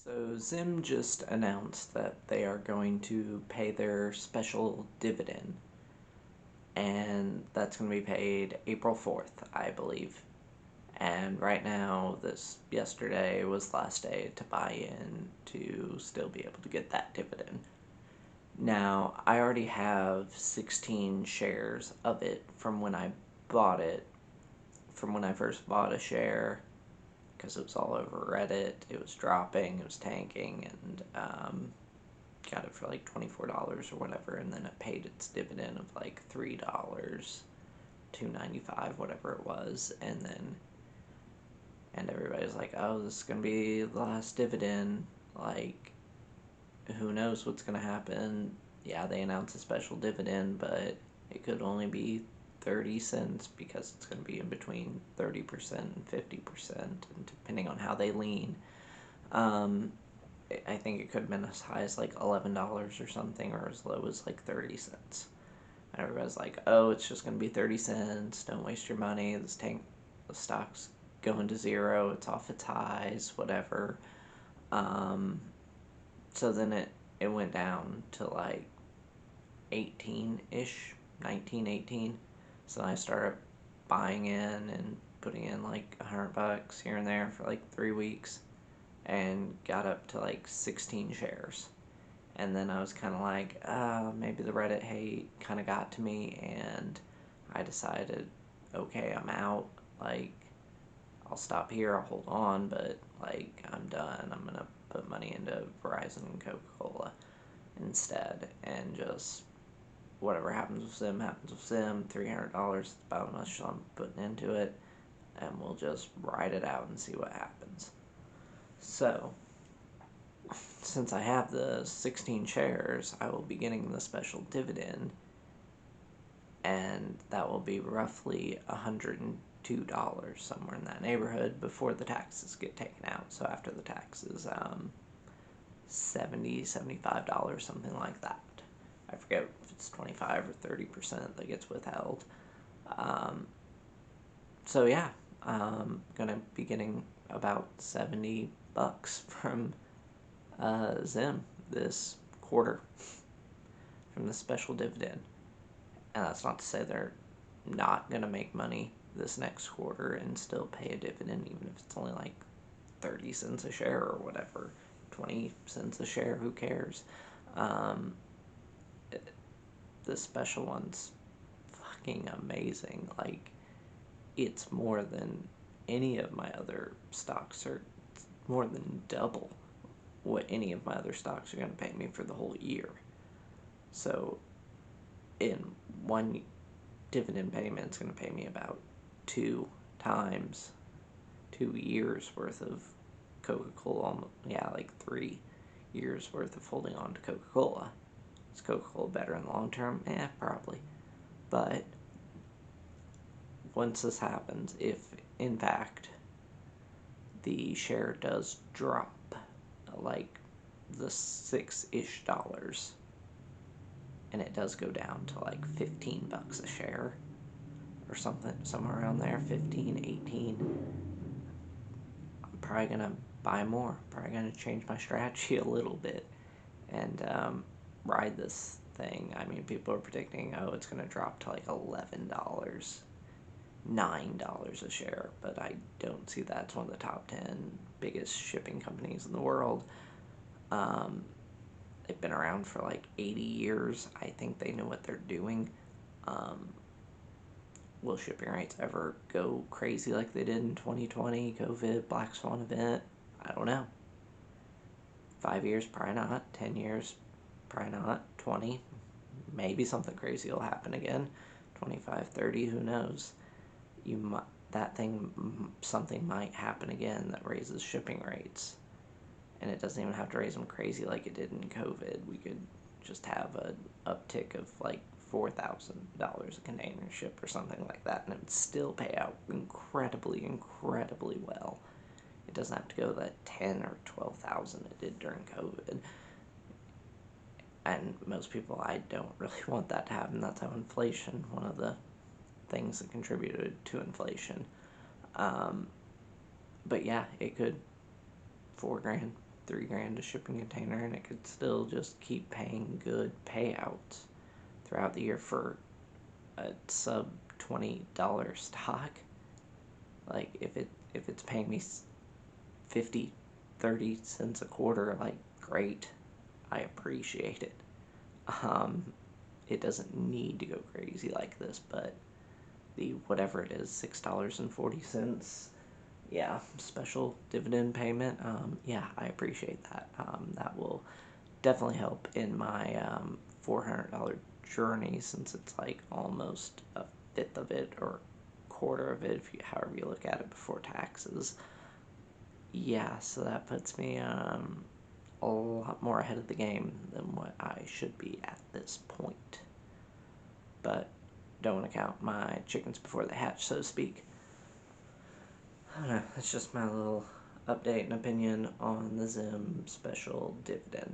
So ZIM just announced that they are going to pay their special dividend, and that's going to be paid April 4th, I believe. And right now, yesterday was the last day to buy in to still be able to get that dividend. Now, I already have 16 shares of it from when I bought it, from when I first bought a share, because it was all over Reddit. It was dropping, it was tanking, and got it for like $24 or whatever, and then it paid its dividend of like $3, $2.95, whatever it was, and everybody's like, oh, this is gonna be the last dividend. Like, who knows what's gonna happen? Yeah, they announced a special dividend, but it could only be 30 cents because it's going to be in between 30% and 50%, and depending on how they lean. I think it could have been as high as like $11 or something, or as low as like 30 cents. And everybody's like, oh, it's just going to be 30 cents. Don't waste your money. The stock's going to zero. It's off its highs, whatever. So then it went down to like 18-ish, 19, 18. So then I started buying in and putting in like $100 here and there for like 3 weeks, and got up to like 16 shares. And then I was kind of like, maybe the Reddit hate kind of got to me, and I decided, okay, I'm out. Like, I'll stop here, I'll hold on, but like, I'm done. I'm gonna put money into Verizon and Coca-Cola instead, and just whatever happens with ZIM happens with ZIM. $300 is about how much I'm putting into it, and we'll just ride it out and see what happens. So, since I have the 16 shares, I will be getting the special dividend, and that will be roughly $102, somewhere in that neighborhood, before the taxes get taken out. So after the taxes, $70, $75, something like that. I forget if it's 25 or 30% that gets withheld. So yeah, I'm gonna be getting about $70 from ZIM this quarter from the special dividend. And that's not to say they're not gonna make money this next quarter and still pay a dividend, even if it's only like 30 cents a share or whatever, 20 cents a share, who cares? The special one's fucking amazing. Like, it's more than any of my other stocks, or more than double what any of my other stocks are going to pay me for the whole year. So, in one dividend payment, it's going to pay me about 2 years worth of Coca-Cola. Yeah, like 3 years worth of holding on to Coca-Cola. Is Coca-Cola better in the long term? Probably. But once this happens, if in fact the share does drop like the $6-ish, and it does go down to like $15 a share or something, somewhere around there, 15, 18, I'm probably gonna buy more. Probably gonna change my strategy a little bit and ride this thing. I mean, people are predicting, oh, it's gonna drop to like $11, $9 a share, but I don't see that. It's one of the top 10 biggest shipping companies in the world. They've been around for like 80 years. I think they know what they're doing. Will shipping rates ever go crazy like they did in 2020, COVID, Black Swan event? I don't know. 5 years, probably not. 10 years, probably not. 20, maybe something crazy will happen again. 25, 30, who knows? Something might happen again that raises shipping rates. And it doesn't even have to raise them crazy like it did in COVID. We could just have an uptick of like $4,000 a container ship or something like that, and it would still pay out incredibly, incredibly well. It doesn't have to go to that 10 or 12,000 it did during COVID. And most people, I don't really want that to happen. That's how inflation, one of the things that contributed to inflation. But yeah, it could, $4 grand, $3,000 a shipping container, and it could still just keep paying good payouts throughout the year for a sub $20 stock. Like if it's paying me 50, 30 cents a quarter, like great, I appreciate it. It doesn't need to go crazy like this, but the whatever it is, $6.40, yeah, special dividend payment. Yeah, I appreciate that. That will definitely help in my $400 journey, since it's like almost a fifth of it or quarter of it, if you, however you look at it, before taxes. Yeah, so that puts me a lot more ahead of the game than what I should be at this point. But don't want to count my chickens before they hatch, so to speak. I don't know, that's just my little update and opinion on the ZIM Special Dividend.